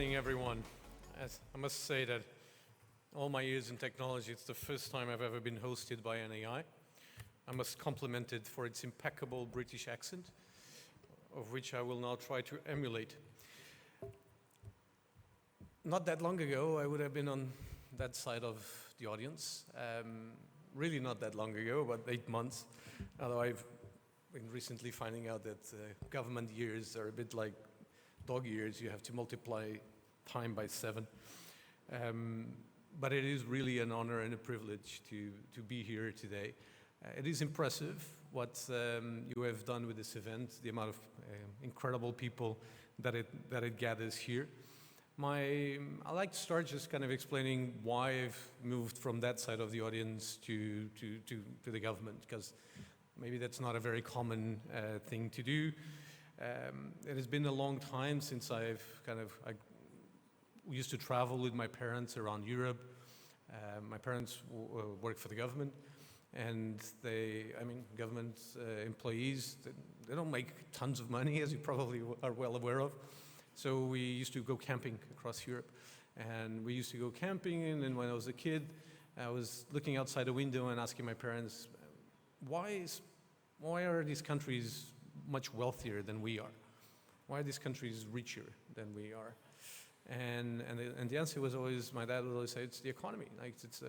morning, everyone. I must say that all my years in technology, it's the first time I've ever been hosted by an AI. I must compliment it for its impeccable British accent, of which I will now try to emulate. Not that long ago, I would have been on that side of the audience. Really not that long ago, about 8 months, although I've been recently finding out that government years are a bit like dog years. You have to multiply time by 7. But it is really an honor and a privilege to be here today. It is impressive what you have done with this event, the amount of incredible people that it gathers here. I'd like to start just kind of explaining why I've moved from that side of the audience to the government, because maybe that's not a very common thing to do. It has been a long time since I used to travel with my parents around Europe. My parents work for the government, and government employees, they don't make tons of money, as you probably are well aware of. So we used to go camping across Europe, and we used to go camping, and then when I was a kid, I was looking outside the window and asking my parents, why are these countries much wealthier than we are? Why are these countries richer than we are? And the answer was always, my dad would always say, it's the economy. Like it's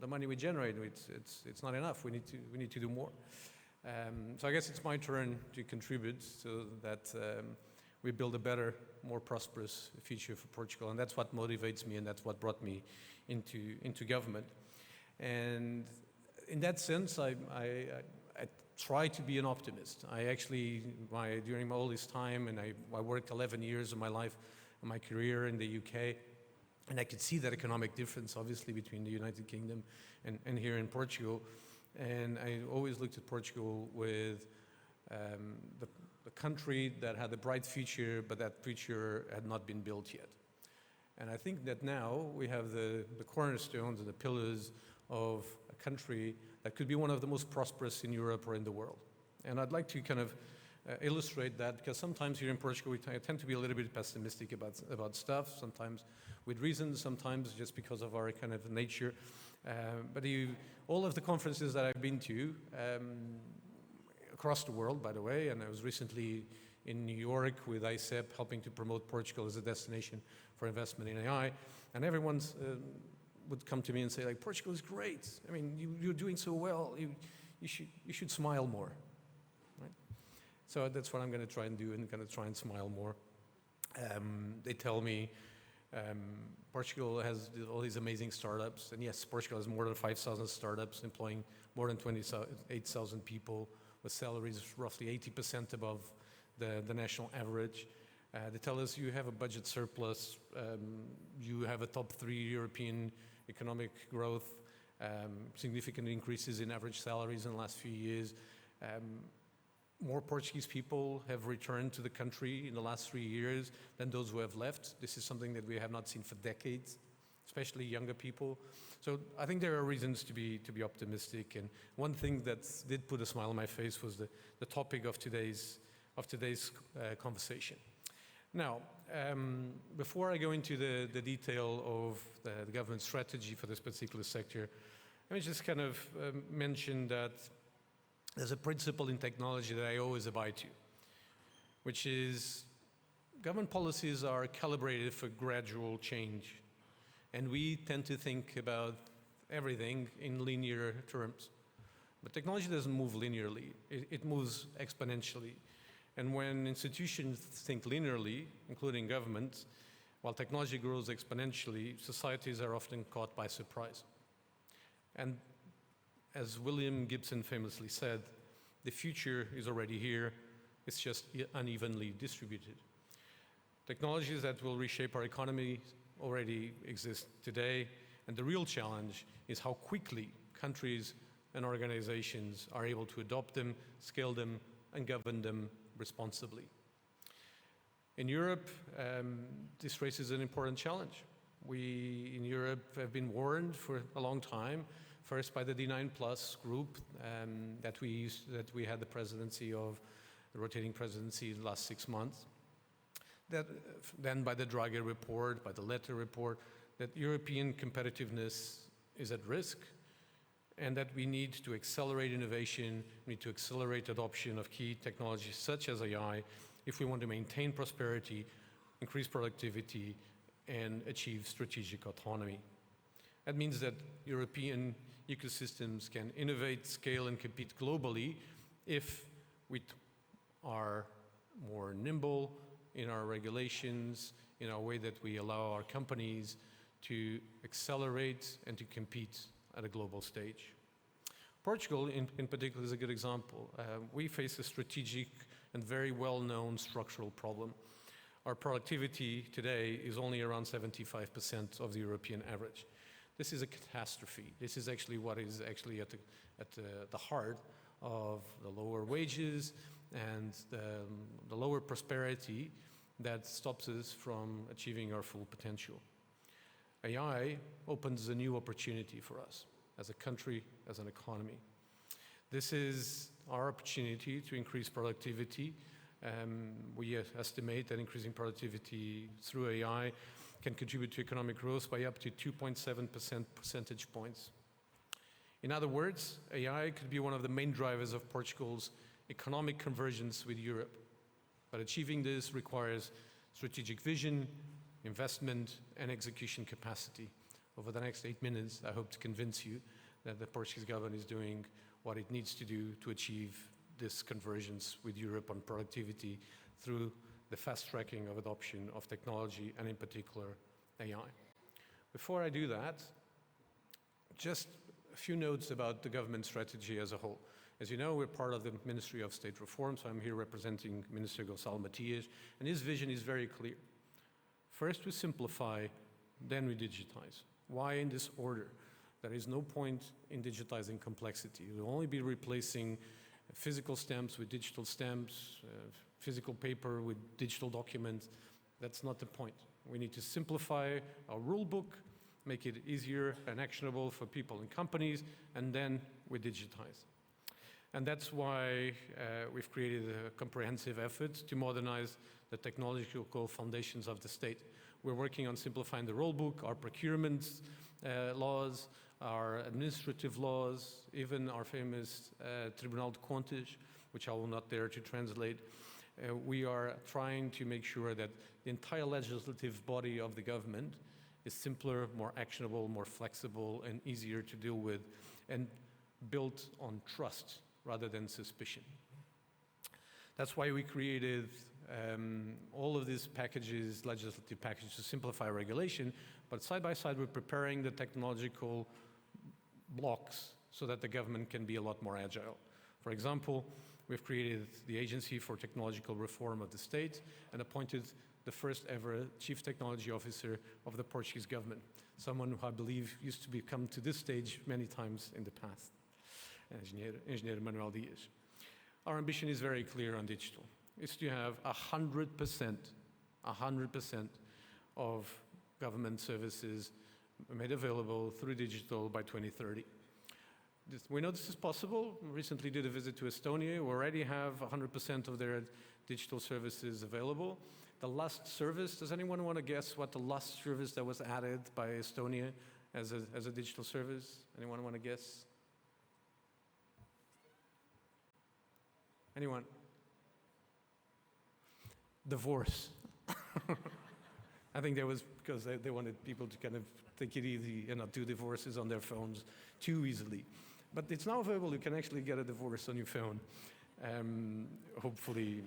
the money we generate. It's not enough. We need to do more. So I guess it's my turn to contribute so that we build a better, more prosperous future for Portugal, and that's what motivates me, and that's what brought me into government. And in that sense, I try to be an optimist. I actually, during all this time, and I worked 11 years of my life, my career in the UK, and I could see that economic difference, obviously, between the United Kingdom and here in Portugal. And I always looked at Portugal with the country that had a bright future, but that future had not been built yet. And I think that now we have the cornerstones and the pillars of a country that could be one of the most prosperous in Europe or in the world. And I'd like to kind of illustrate that, because sometimes here in Portugal we tend to be a little bit pessimistic about stuff, sometimes with reason, sometimes just because of our kind of nature. But all of the conferences that I've been to, across the world, by the way, and I was recently in New York with ICEP, helping to promote Portugal as a destination for investment in AI, and everyone would come to me and say, like, Portugal is great. I mean, you're doing so well. You should smile more, right? So that's what I'm going to try and do, and going to try and smile more. They tell me Portugal has all these amazing startups, and yes, Portugal has more than 5,000 startups employing more than 28,000 people, with salaries roughly 80% above the national average. They tell us you have a budget surplus, you have a top 3 European economic growth, significant increases in average salaries in the last few years. More Portuguese people have returned to the country in the last 3 years than those who have left. This is something that we have not seen for decades, especially younger people. So I think there are reasons to be optimistic. And one thing that did put a smile on my face was the topic of today's conversation. Now, before I go into the detail of the government strategy for this particular sector, let me just kind of mention that there's a principle in technology that I always abide to, which is government policies are calibrated for gradual change. And we tend to think about everything in linear terms. But technology doesn't move linearly, it moves exponentially. And when institutions think linearly, including governments, while technology grows exponentially, societies are often caught by surprise. And as William Gibson famously said, the future is already here, it's just unevenly distributed. Technologies that will reshape our economy already exist today, and the real challenge is how quickly countries and organizations are able to adopt them, scale them, and govern them responsibly. In Europe, this raises an important challenge. We in Europe have been warned for a long time, first by the D9+ group that we had the presidency of, the rotating presidency the last 6 months. That then by the Draghi report, by the Letta report, that European competitiveness is at risk and that we need to accelerate innovation, we need to accelerate adoption of key technologies such as AI if we want to maintain prosperity, increase productivity, and achieve strategic autonomy. That means that European ecosystems can innovate, scale, and compete globally if we are more nimble in our regulations, in our way that we allow our companies to accelerate and to compete at a global stage. Portugal, in particular, is a good example. We face a strategic and very well-known structural problem. Our productivity today is only around 75% of the European average. This is a catastrophe. This is actually what is actually at the heart of the lower wages and the lower prosperity that stops us from achieving our full potential. AI opens a new opportunity for us as a country, as an economy. This is our opportunity to increase productivity. We estimate that increasing productivity through AI can contribute to economic growth by up to 2.7 percentage points. In other words, AI could be one of the main drivers of Portugal's economic convergence with Europe. But achieving this requires strategic vision, investment, and execution capacity. Over the next 8 minutes, I hope to convince you that the Portuguese government is doing what it needs to do to achieve this convergence with Europe on productivity through the fast tracking of adoption of technology and in particular AI. Before I do that, just a few notes about the government strategy as a whole. As you know, we're part of the Ministry of State Reform, so I'm here representing Minister Gonçalo Matias, and his vision is very clear. First we simplify, then we digitize. Why in this order? There is no point in digitizing complexity. We'll only be replacing physical stamps with digital stamps, physical paper with digital documents. That's not the point. We need to simplify our rule book, make it easier and actionable for people and companies, and then we digitize. And that's why we've created a comprehensive effort to modernize the technological foundations of the state. We're working on simplifying the rule book, our procurement laws, our administrative laws, even our famous Tribunal de Contas, which I will not dare to translate. We are trying to make sure that the entire legislative body of the government is simpler, more actionable, more flexible, and easier to deal with, and built on trust rather than suspicion. That's why we created all of these packages, legislative packages, to simplify regulation, but side by side we're preparing the technological blocks so that the government can be a lot more agile. For example, we've created the Agency for Technological Reform of the state and appointed the first ever Chief Technology Officer of the Portuguese government, someone who I believe used to come to this stage many times in the past, Engineer Manuel Dias. Our ambition is very clear on digital. It's to have 100% of government services made available through digital by 2030. We know this is possible. We recently did a visit to Estonia. We already have 100% of their digital services available. The last service, does anyone want to guess what the last service that was added by Estonia as a digital service? Anyone want to guess? Anyone? Divorce. I think that was because they wanted people to kind of take it easy and not do divorces on their phones too easily. But it's now available. You can actually get a divorce on your phone. Hopefully,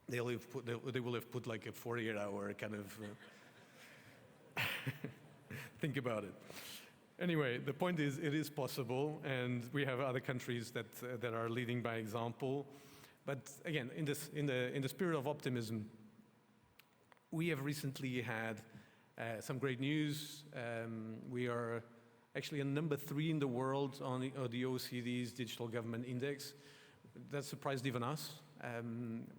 they will have put like a 48-hour kind of think about it. Anyway, the point is, it is possible, and we have other countries that are leading by example. But again, in the spirit of optimism, we have recently had some great news. We are actually number 3 in the world on the OECD's Digital Government Index. That surprised even us,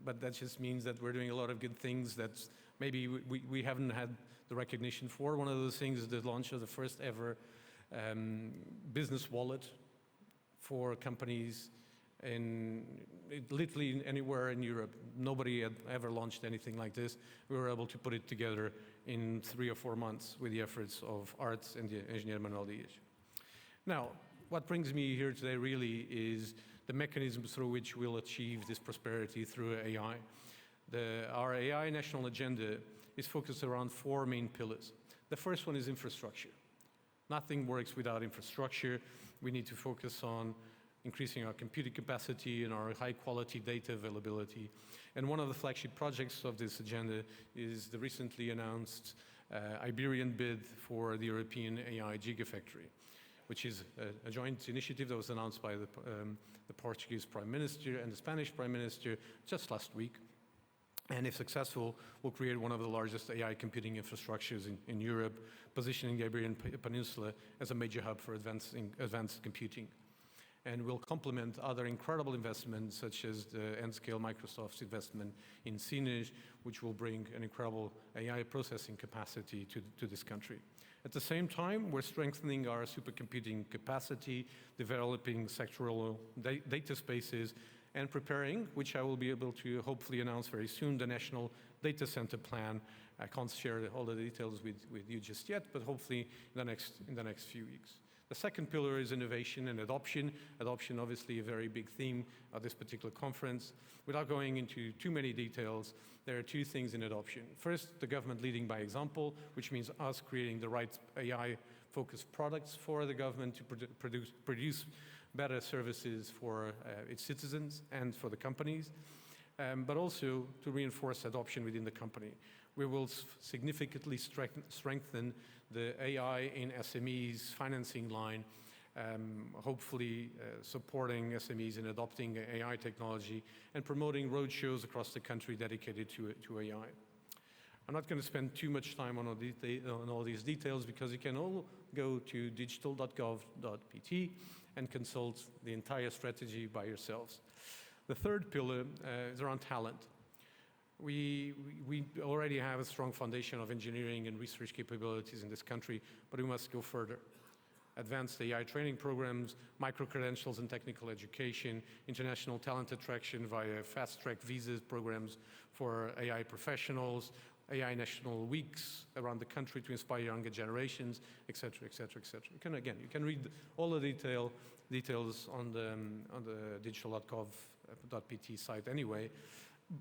but that just means that we're doing a lot of good things that maybe we haven't had the recognition for. One of those things is the launch of the first ever business wallet for companies Literally anywhere in Europe. Nobody had ever launched anything like this. We were able to put it together in 3 or 4 months with the efforts of Arts and the engineer Manuel Dias. Now, what brings me here today really is the mechanisms through which we'll achieve this prosperity through AI. Our AI national agenda is focused around 4 main pillars. The first one is infrastructure. Nothing works without infrastructure. We need to focus on increasing our computing capacity and our high-quality data availability. And one of the flagship projects of this agenda is the recently announced Iberian bid for the European AI Gigafactory, which is a joint initiative that was announced by the Portuguese Prime Minister and the Spanish Prime Minister just last week. And if successful, will create one of the largest AI computing infrastructures in Europe, positioning the Iberian Peninsula as a major hub for advanced computing. And will complement other incredible investments, such as the N-Scale Microsoft's investment in Sines, which will bring an incredible AI processing capacity to this country. At the same time, we're strengthening our supercomputing capacity, developing sectoral data spaces, and preparing, which I will be able to hopefully announce very soon, the National Data Center Plan. I can't share all the details with you just yet, but hopefully in the next few weeks. The second pillar is innovation and adoption. Adoption, obviously, a very big theme of this particular conference. Without going into too many details, there are 2 things in adoption. First, the government leading by example, which means us creating the right AI-focused products for the government to produce better services for its citizens and for the companies, but also to reinforce adoption within the company. We will significantly strengthen the AI in SMEs financing line, hopefully supporting SMEs in adopting AI technology and promoting roadshows across the country dedicated to AI. I'm not going to spend too much time on all these details because you can all go to digital.gov.pt and consult the entire strategy by yourselves. The third pillar is around talent. We already have a strong foundation of engineering and research capabilities in this country, but we must go further. Advanced AI training programs, micro-credentials and technical education, international talent attraction via fast-track visas programs for AI professionals, AI national weeks around the country to inspire younger generations, et cetera, et cetera, et cetera. You can read all the details on the digital.gov.pt site anyway.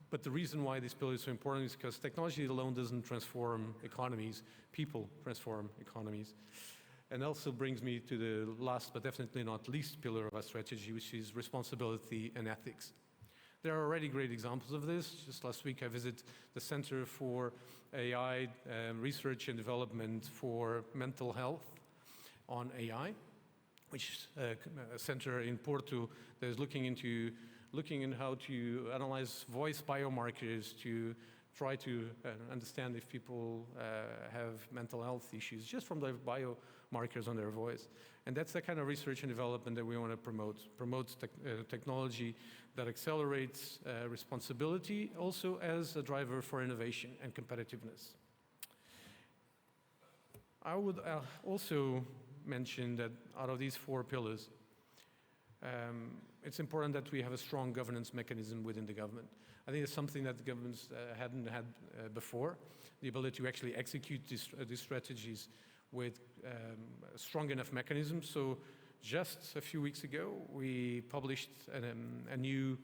But the reason why this pillar is so important is because technology alone doesn't transform economies, people transform economies. And also brings me to the last, but definitely not least pillar of our strategy, which is responsibility and ethics. There are already great examples of this. Just last week I visited the Center for AI Research and Development for Mental Health on AI, which is a center in Porto that is looking in how to analyze voice biomarkers to try to understand if people have mental health issues just from the biomarkers on their voice. And that's the kind of research and development that we want to promote technology that accelerates responsibility, also as a driver for innovation and competitiveness. I would also mention that out of these 4 pillars, it's important that we have a strong governance mechanism within the government. I think it's something that the governments hadn't had before, the ability to actually execute these strategies with strong enough mechanisms. So just a few weeks ago, we published a new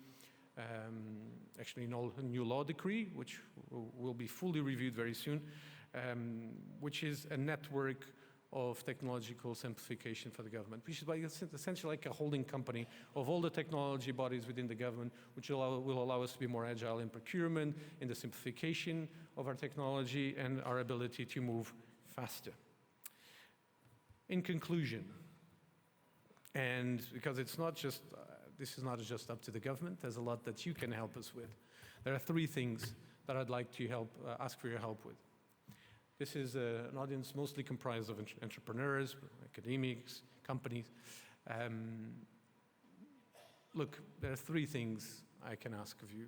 law decree, which will be fully reviewed very soon, which is a network of technological simplification for the government, which is essentially like a holding company of all the technology bodies within the government, which will allow us to be more agile in procurement, in the simplification of our technology, and our ability to move faster. In conclusion, and because it's not just, this is not just up to the government, there's a lot that you can help us with. There are 3 things that I'd like to ask for your help with. This is an audience mostly comprised of entrepreneurs, academics, companies. Look, there are 3 things I can ask of you.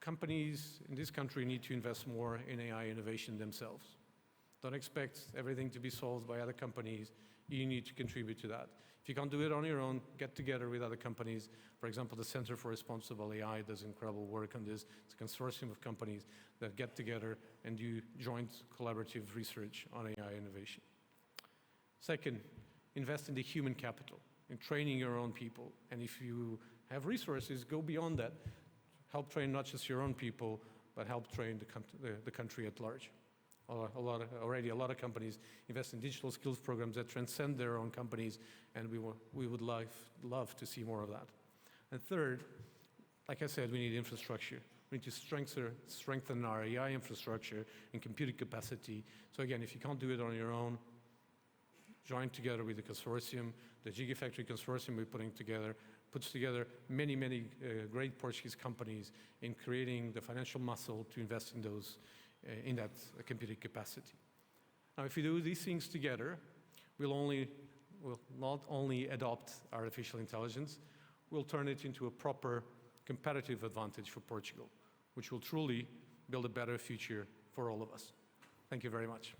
Companies in this country need to invest more in AI innovation themselves. Don't expect everything to be solved by other companies. You need to contribute to that. If you can't do it on your own, get together with other companies. For example, the Center for Responsible AI does incredible work on this. It's a consortium of companies that get together and do joint collaborative research on AI innovation. Second, invest in the human capital, in training your own people. And if you have resources, go beyond that. Help train not just your own people, but help train the country at large. Already a lot of companies invest in digital skills programs that transcend their own companies, and we would love to see more of that. And third, like I said, we need infrastructure. We need to strengthen our AI infrastructure and computing capacity. So again, if you can't do it on your own, join together with the consortium. The Gigafactory consortium we're putting together puts together many great Portuguese companies in creating the financial muscle to invest in those in that computing capacity. Now, if we do these things together, we'll not only adopt artificial intelligence, we'll turn it into a proper competitive advantage for Portugal, which will truly build a better future for all of us. Thank you very much.